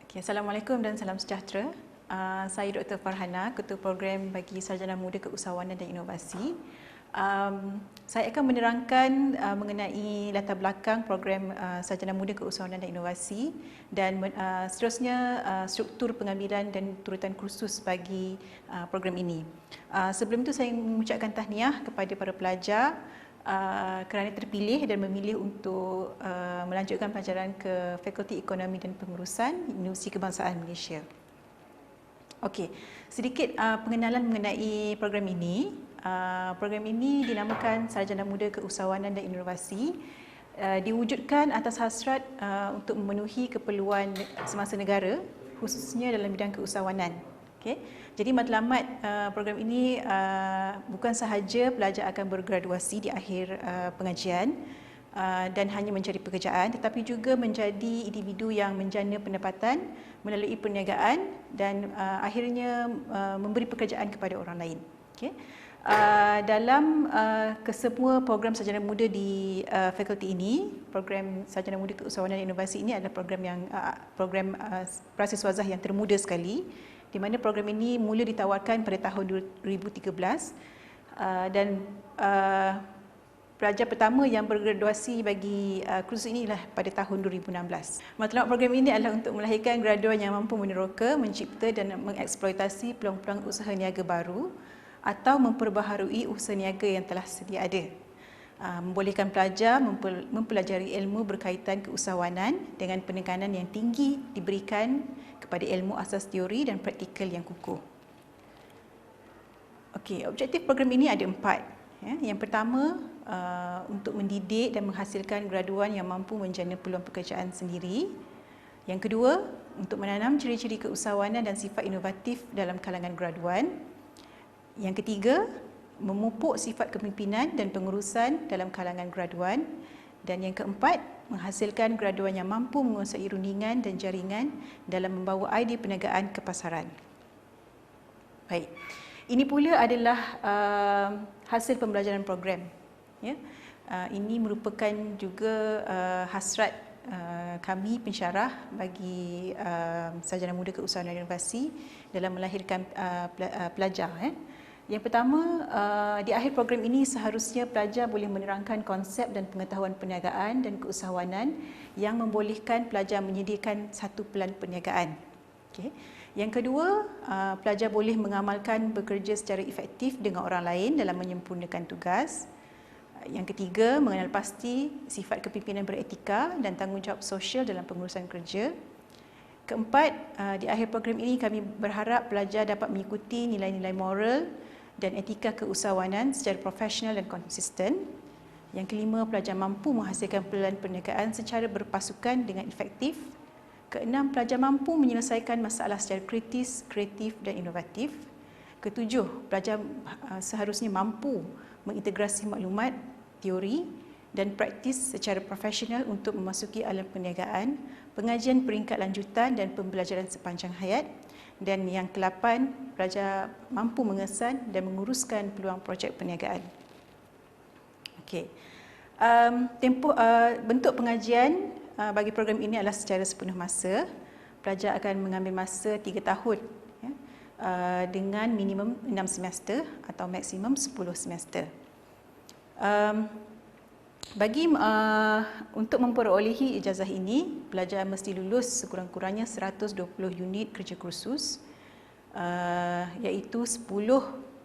Okay, Assalamualaikum dan salam sejahtera. Saya Dr. Farhana, Ketua Program bagi Sarjana Muda Keusahawanan dan Inovasi. Saya akan menerangkan mengenai latar belakang program Sarjana Muda Keusahawanan dan Inovasi dan seterusnya struktur pengambilan dan turutan kursus bagi program ini. Sebelum itu saya mengucapkan tahniah kepada para pelajar kerana terpilih dan memilih untuk melanjutkan pelajaran ke Fakulti Ekonomi dan Pengurusan Universiti Kebangsaan Malaysia. Okey, sedikit pengenalan mengenai program ini. Program ini dinamakan Sarjana Muda Keusahawanan dan Inovasi. Diwujudkan atas hasrat untuk memenuhi keperluan semasa negara, khususnya dalam bidang keusahawanan. Okay. Jadi matlamat program ini bukan sahaja pelajar akan bergraduasi di akhir pengajian dan hanya mencari pekerjaan, tetapi juga menjadi individu yang menjana pendapatan melalui perniagaan dan akhirnya memberi pekerjaan kepada orang lain. Okay. Dalam kesemua program sarjana muda di fakulti ini, program Sarjana Muda Keusahawanan dan Inovasi ini adalah program prasesuazah yang termuda sekali, di mana program ini mula ditawarkan pada tahun 2013 dan pelajar pertama yang bergraduasi bagi kursus ini adalah pada tahun 2016. Matlamat program ini adalah untuk melahirkan graduan yang mampu meneroka, mencipta dan mengeksploitasi peluang-peluang usaha niaga baru atau memperbaharui usaha niaga yang telah sedia ada. Membolehkan pelajar mempelajari ilmu berkaitan keusahawanan dengan penekanan yang tinggi diberikan kepada ilmu asas teori dan praktikal yang kukuh. Okey, objektif program ini ada 4. Yang pertama, untuk mendidik dan menghasilkan graduan yang mampu menjana peluang pekerjaan sendiri. Yang kedua, untuk menanam ciri-ciri keusahawanan dan sifat inovatif dalam kalangan graduan. Yang ketiga, memupuk sifat kepimpinan dan pengurusan dalam kalangan graduan. Dan yang keempat, menghasilkan graduan yang mampu menguasai rundingan dan jaringan dalam membawa idea perniagaan ke pasaran. Baik, ini pula adalah hasil pembelajaran program. Ya. Ini merupakan juga hasrat kami pensyarah bagi Sarjana Muda Keusahawanan dan Inovasi dalam melahirkan pelajar. Yang pertama, di akhir program ini seharusnya pelajar boleh menerangkan konsep dan pengetahuan perniagaan dan keusahawanan yang membolehkan pelajar menyediakan satu pelan perniagaan. Okay. Yang kedua, pelajar boleh mengamalkan bekerja secara efektif dengan orang lain dalam menyempurnakan tugas. Yang ketiga, mengenal pasti sifat kepimpinan beretika dan tanggungjawab sosial dalam pengurusan kerja. Keempat, di akhir program ini kami berharap pelajar dapat mengikuti nilai-nilai moral dan etika keusahawanan secara profesional dan konsisten. Yang kelima, pelajar mampu menghasilkan pelan perniagaan secara berpasukan dengan efektif. Keenam, pelajar mampu menyelesaikan masalah secara kritis, kreatif dan inovatif. Ketujuh, pelajar seharusnya mampu mengintegrasi maklumat, teori dan praktis secara profesional untuk memasuki alam perniagaan, pengajian peringkat lanjutan dan pembelajaran sepanjang hayat. Dan yang ke-8, pelajar mampu mengesan dan menguruskan peluang projek perniagaan. Okey. Bentuk pengajian bagi program ini adalah secara sepenuh masa. Pelajar akan mengambil masa 3 tahun ya, dengan minimum 6 semester atau maksimum 10 semester. Untuk memperolehi ijazah ini, pelajar mesti lulus sekurang-kurangnya 120 unit kerja kursus, iaitu 10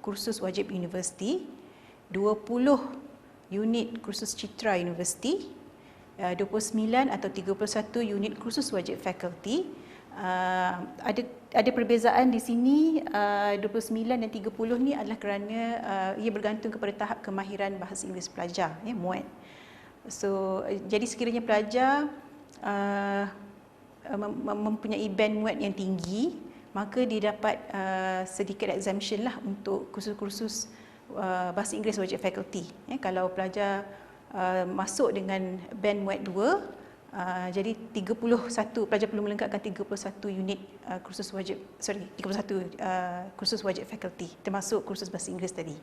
kursus wajib universiti, 20 unit kursus citra universiti, 29 atau 31 unit kursus wajib fakulti. Ada perbezaan di sini, 29 dan 30 ni adalah kerana ia bergantung kepada tahap kemahiran bahasa Inggeris pelajar, ya, MUAT. So, jadi sekiranya pelajar mempunyai band MUAT yang tinggi, maka dia dapat sedikit exemption lah untuk kursus-kursus bahasa Inggeris wajib fakulti. Ya, kalau pelajar masuk dengan band MUAT 2, jadi 31 pelajar perlu melengkapkan 31 unit kursus wajib 31 kursus wajib fakulti termasuk kursus bahasa Inggeris tadi.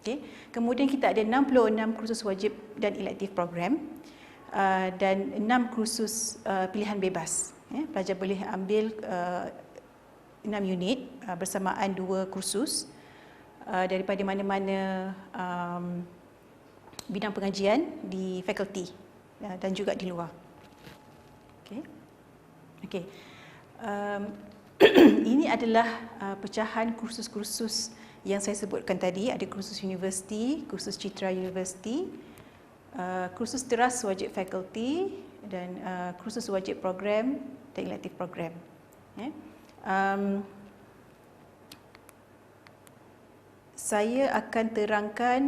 Okay. Kemudian kita ada 66 kursus wajib dan elektif program dan 6 kursus pilihan bebas. Pelajar boleh ambil 6 unit bersamaan 2 kursus daripada mana-mana bidang pengajian di fakulti dan juga di luar. Okey. Ini adalah pecahan kursus-kursus yang saya sebutkan tadi. Ada kursus universiti, kursus Citra Universiti, kursus teras wajib fakulti dan kursus wajib program dan elektif program. Saya akan terangkan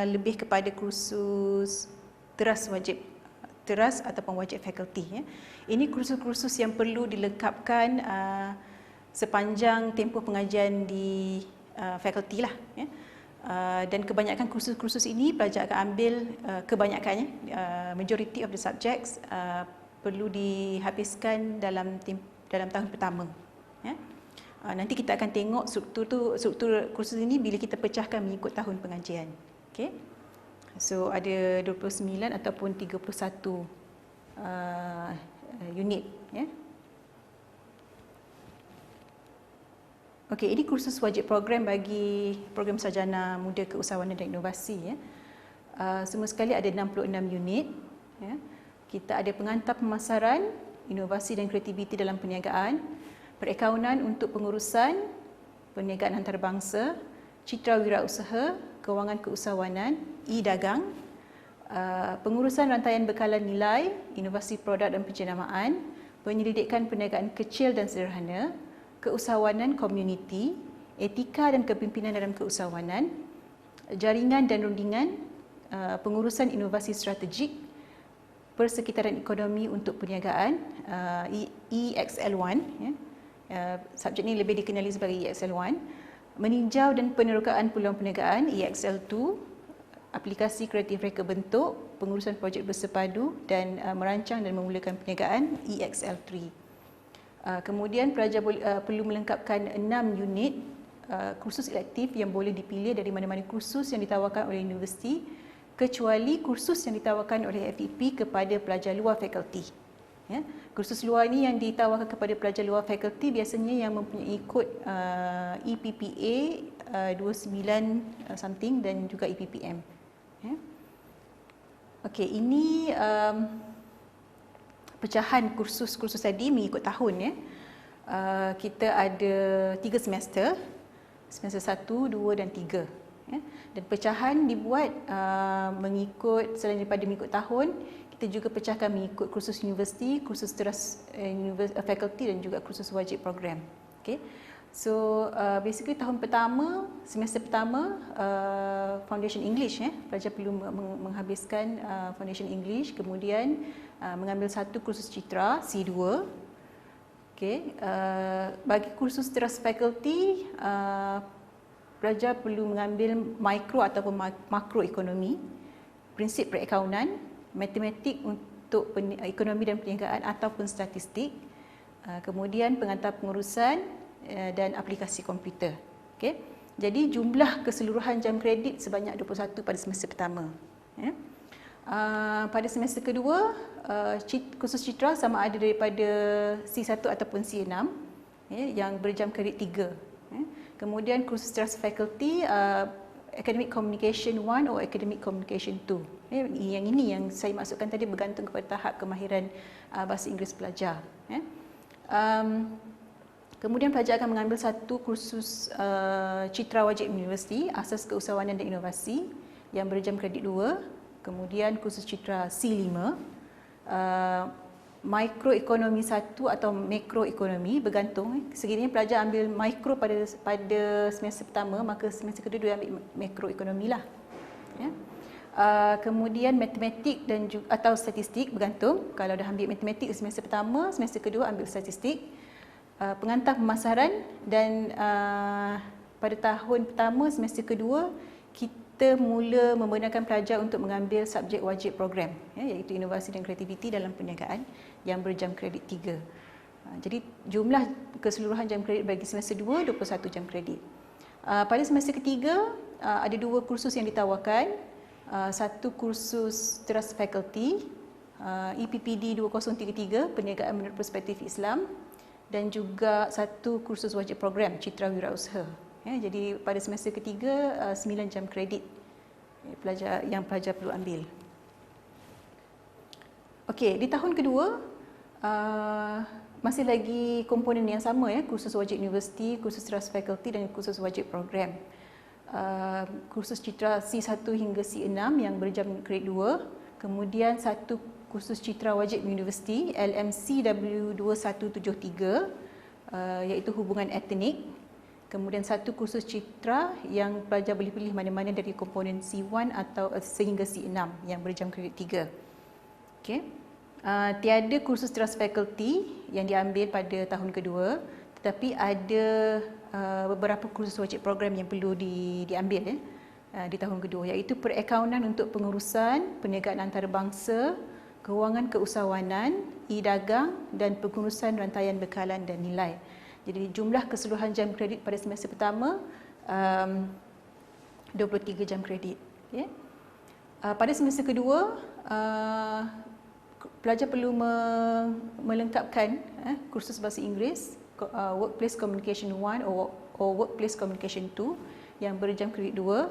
lebih kepada kursus teras ataupun wajib fakulti. Ini kursus-kursus yang perlu dilengkapkan sepanjang tempoh pengajian di fakulti lah. Dan kebanyakan kursus-kursus ini pelajar akan ambil kebanyakannya, majority of the subjects perlu dihabiskan dalam tahun pertama. Nanti kita akan tengok struktur kursus ini bila kita pecahkan mengikut tahun pengajian. Okay. So ada 29 ataupun 31 unit. Okey, ini kursus wajib program bagi program sarjana muda keusahawanan dan inovasi. Semua sekali ada 66 unit. Kita ada pengantar pemasaran, inovasi dan kreativiti dalam perniagaan, perakaunan untuk pengurusan, perniagaan antarabangsa, citra wirausaha, kewangan keusahawanan, e-dagang, pengurusan rantaian bekalan nilai, inovasi produk dan penjenamaan, penyelidikan perniagaan kecil dan sederhana, keusahawanan komuniti, etika dan kepimpinan dalam keusahawanan, jaringan dan rundingan, pengurusan inovasi strategik, persekitaran ekonomi untuk perniagaan, EXL1, subjek ini lebih dikenali sebagai EXL1, meninjau dan penerokaan peluang perniagaan, EXL2, aplikasi kreatif reka bentuk, pengurusan projek bersepadu dan merancang dan memulakan perniagaan, EXL3. Kemudian pelajar perlu melengkapkan 6 unit kursus elektif yang boleh dipilih dari mana-mana kursus yang ditawarkan oleh universiti, kecuali kursus yang ditawarkan oleh FEP kepada pelajar luar fakulti. Kursus luar ini yang ditawarkan kepada pelajar luar fakulti biasanya yang mempunyai kod EPPA 29 something dan juga EPPM. Okey, ini pecahan kursus-kursus tadi mengikut tahun. Kita ada 3 semester, semester 1, 2 dan 3. Dan pecahan dibuat mengikut, selain daripada mengikut tahun, kita juga pecahkan mengikut kursus universiti, kursus teras fakulti dan juga kursus wajib program. Okay. So basically tahun pertama, semester pertama foundation English, pelajar perlu menghabiskan foundation English, kemudian mengambil satu kursus citra C2. Okay. Bagi kursus teras fakulti, pelajar perlu mengambil mikro ataupun makroekonomi, prinsip perakaunan, matematik untuk ekonomi dan perniagaan ataupun statistik, kemudian pengantar pengurusan dan aplikasi komputer. Okay. Jadi jumlah keseluruhan jam kredit sebanyak 21 pada semester pertama. Pada semester kedua, kursus citra sama ada daripada C1 ataupun C6 yang berjam kredit 3. Kemudian kursus teras fakulti, Academic Communication 1 atau Academic Communication 2. Yang ini yang saya maksudkan tadi bergantung kepada tahap kemahiran bahasa Inggeris pelajar. Kemudian pelajar akan mengambil satu kursus citra wajib universiti, asas keusahawanan dan inovasi yang berjam kredit 2. Kemudian kursus citra C5, mikroekonomi 1 atau makroekonomi, bergantung. Sekiranya pelajar ambil mikro pada semester pertama, maka semester kedua dia ambil makroekonomi lah. Kemudian matematik dan juga, atau statistik, bergantung. Kalau dah ambil matematik semester pertama, semester kedua ambil statistik. Pengantar pemasaran dan pada tahun pertama semester kedua kita mula membenarkan pelajar untuk mengambil subjek wajib program, iaitu inovasi dan kreativiti dalam perniagaan yang berjam kredit 3. Jadi jumlah keseluruhan jam kredit bagi semester 2 21 jam kredit. Pada semester ketiga ada 2 kursus yang ditawarkan. Satu kursus teras fakulti EPPD 2033 Perniagaan menurut Perspektif Islam, dan juga satu kursus wajib program Citra Wirausaha. Jadi pada semester ketiga 9 jam kredit pelajar perlu ambil. Okey, di tahun kedua masih lagi komponen yang sama, kursus wajib universiti, kursus trust faculty dan kursus wajib program. Kursus Citra C1 hingga C6 yang berjam kredit 2, kemudian satu kursus Citra wajib universiti LMCW 2173 iaitu hubungan etnik, kemudian satu kursus Citra yang pelajar boleh pilih mana-mana dari komponen C1 atau sehingga C6 yang berjam kredit 3. Okey. Tiada kursus trust faculty yang diambil pada tahun kedua, tetapi ada beberapa kursus wajib program yang perlu diambil di tahun kedua, iaitu perakaunan untuk pengurusan, perniagaan antarabangsa, kewangan keusahawanan, e-dagang dan pengurusan rantaian bekalan dan nilai. Jadi jumlah keseluruhan jam kredit pada semester pertama 23 jam kredit. Pada semester kedua pelajar perlu melengkapkan kursus bahasa Inggeris Workplace Communication 1 or Workplace Communication 2 yang berjam kredit 2,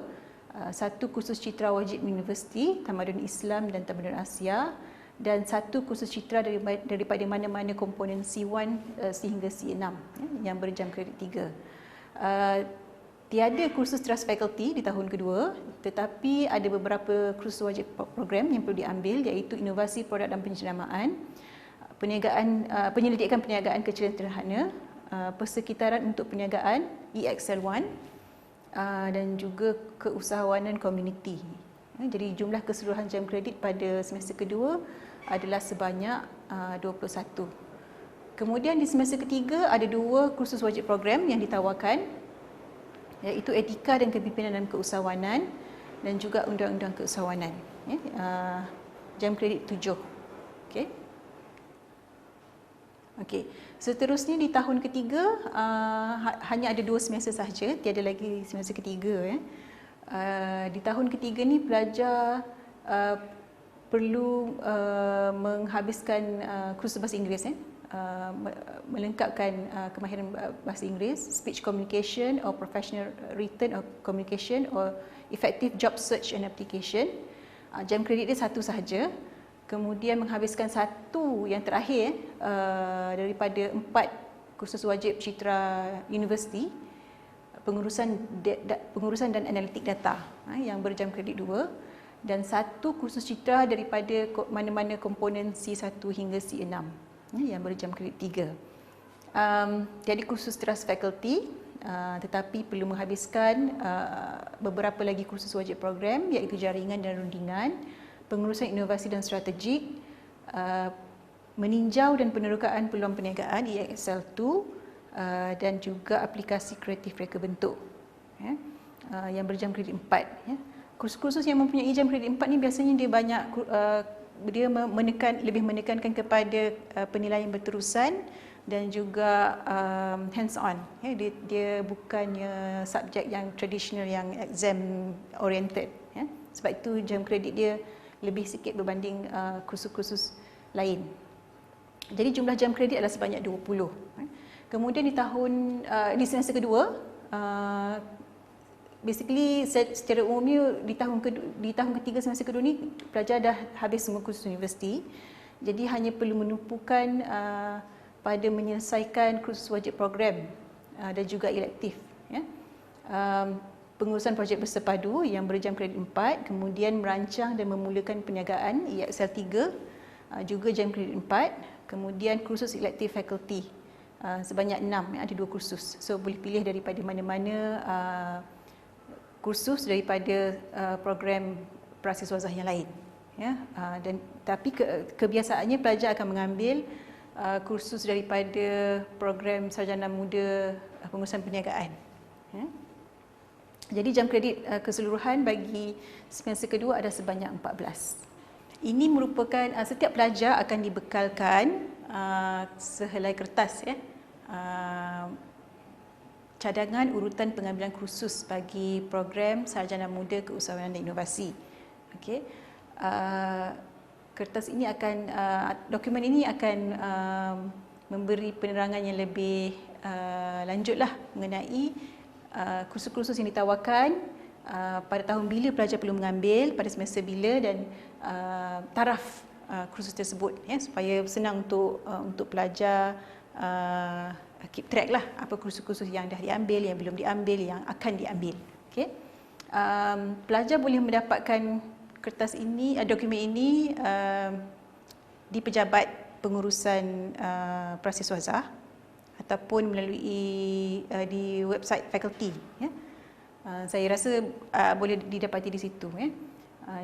satu kursus Citra wajib universiti Tamadun Islam dan Tamadun Asia, dan satu kursus Citra daripada mana-mana komponen C1 sehingga C6 yang berjam kredit 3. Tiada kursus trust faculty di tahun kedua, tetapi ada beberapa kursus wajib program yang perlu diambil, iaitu inovasi produk dan penjenamaan, penyelidikan perniagaan kecil dan sederhana, persekitaran untuk perniagaan EXL1 dan juga keusahawanan komuniti. Jadi jumlah keseluruhan jam kredit pada semester kedua adalah sebanyak 21. Kemudian di semester ketiga ada dua kursus wajib program yang ditawarkan, iaitu etika dan kepimpinan dan keusahawanan dan juga undang-undang keusahawanan. Jam kredit 7. Okey. Seterusnya di tahun ketiga hanya ada 2 semester sahaja, tiada lagi semester ketiga. Di tahun ketiga ni pelajar perlu menghabiskan kursus bahasa Inggeris, melengkapkan kemahiran bahasa Inggeris, speech communication or professional written or communication or effective job search and application. Jam kredit dia satu sahaja. Kemudian menghabiskan satu yang terakhir daripada 4 kursus wajib Citra Universiti, pengurusan dan analitik data yang berjam kredit 2, dan satu kursus Citra daripada mana-mana komponen C1 hingga C6 yang berjam kredit 3. Jadi kursus trust faculty, tetapi perlu menghabiskan beberapa lagi kursus wajib program, iaitu jaringan dan rundingan, pengurusan inovasi dan strategik, meninjau dan penerokaan peluang perniagaan EXL2, dan juga aplikasi kreatif reka bentuk yang berjam kredit 4. Kursus-kursus yang mempunyai jam kredit 4 ni biasanya dia banyak lebih menekankan kepada penilaian berterusan dan juga hands on. Dia bukannya subjek yang tradisional yang exam oriented. Sebab itu jam kredit dia lebih sikit berbanding kursus-kursus lain. Jadi jumlah jam kredit adalah sebanyak 20. Kemudian di semester kedua, basically secara umumnya di tahun ketiga semester kedua ni pelajar dah habis semua kursus universiti. Jadi hanya perlu menumpukan pada menyelesaikan kursus wajib program dan juga elektif. Pengurusan projek bersepadu yang berjam kredit 4, kemudian merancang dan memulakan perniagaan EXL3 juga jam kredit 4, kemudian kursus elektif faculty sebanyak 6, ada 2 kursus. So boleh pilih daripada mana-mana kursus daripada program prasiswazah yang lain. Tapi kebiasaannya pelajar akan mengambil kursus daripada program sarjana muda pengurusan perniagaan. Jadi jam kredit keseluruhan bagi semester kedua ada sebanyak 14. Ini merupakan setiap pelajar akan dibekalkan sehelai kertas cadangan urutan pengambilan kursus bagi program sarjana muda keusahawanan dan inovasi. Okey. dokumen ini akan memberi penerangan yang lebih lanjutlah mengenai kursus-kursus yang ditawarkan, pada tahun bila pelajar perlu mengambil, pada semester bila, dan taraf kursus tersebut, ya, supaya senang untuk pelajar keep track lah apa kursus-kursus yang dah diambil, yang belum diambil, yang akan diambil. Okay. Pelajar boleh mendapatkan dokumen ini di pejabat pengurusan prasiswazah ataupun melalui di website fakulti. Ya. Saya rasa boleh didapati di situ. Ya.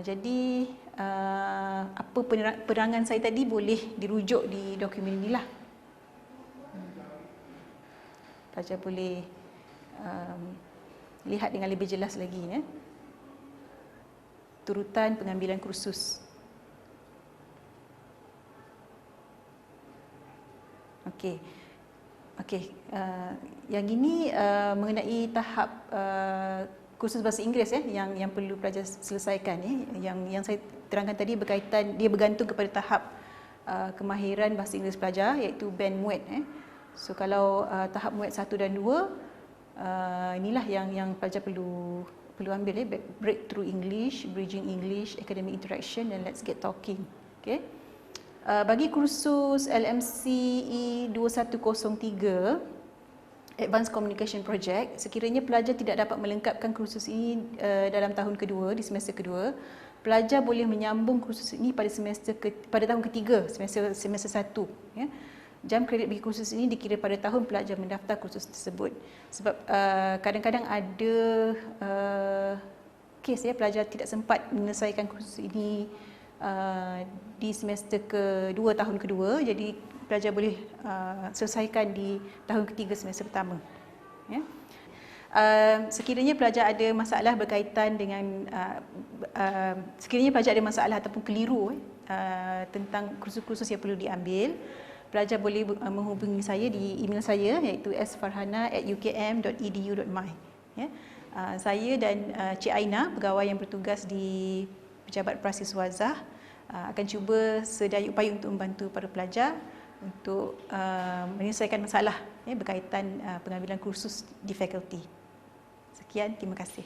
Jadi apa penerangan saya tadi boleh dirujuk di dokumen inilah. Pelajar boleh lihat dengan lebih jelas lagi, ya. Turutan pengambilan kursus. Okey. Yang ini mengenai tahap kursus bahasa Inggeris, ya, yang perlu pelajar selesaikan, ya. Yang saya terangkan tadi dia bergantung kepada tahap kemahiran bahasa Inggeris pelajar, iaitu band MUET. So kalau tahap MUET 1 dan 2, inilah yang pelajar perlu ambil, ya. Breakthrough English, Bridging English, Academic Interaction, dan Let's Get Talking. Okay. Bagi kursus LMCE 2103 Advanced Communication Project, sekiranya pelajar tidak dapat melengkapkan kursus ini dalam tahun kedua, di semester kedua, pelajar boleh menyambung kursus ini pada tahun ketiga, semester 1, ya. Jam kredit bagi kursus ini dikira pada tahun pelajar mendaftar kursus tersebut. Sebab kadang-kadang ada kes, ya, pelajar tidak sempat menyelesaikan kursus ini di semester kedua, tahun kedua, jadi pelajar boleh selesaikan di tahun ketiga, semester pertama. Ya. Sekiranya pelajar ada masalah berkaitan dengan ataupun keliru tentang kursus-kursus yang perlu diambil, pelajar boleh menghubungi saya di email saya, iaitu sfarhana@ukm.edu.my. Ya. Saya dan Cik Aina, pegawai yang bertugas di Pejabat Prasiswazah, akan cuba sedaya upaya untuk membantu para pelajar untuk menyelesaikan masalah, ya, berkaitan pengambilan kursus di fakulti. Sekian, terima kasih.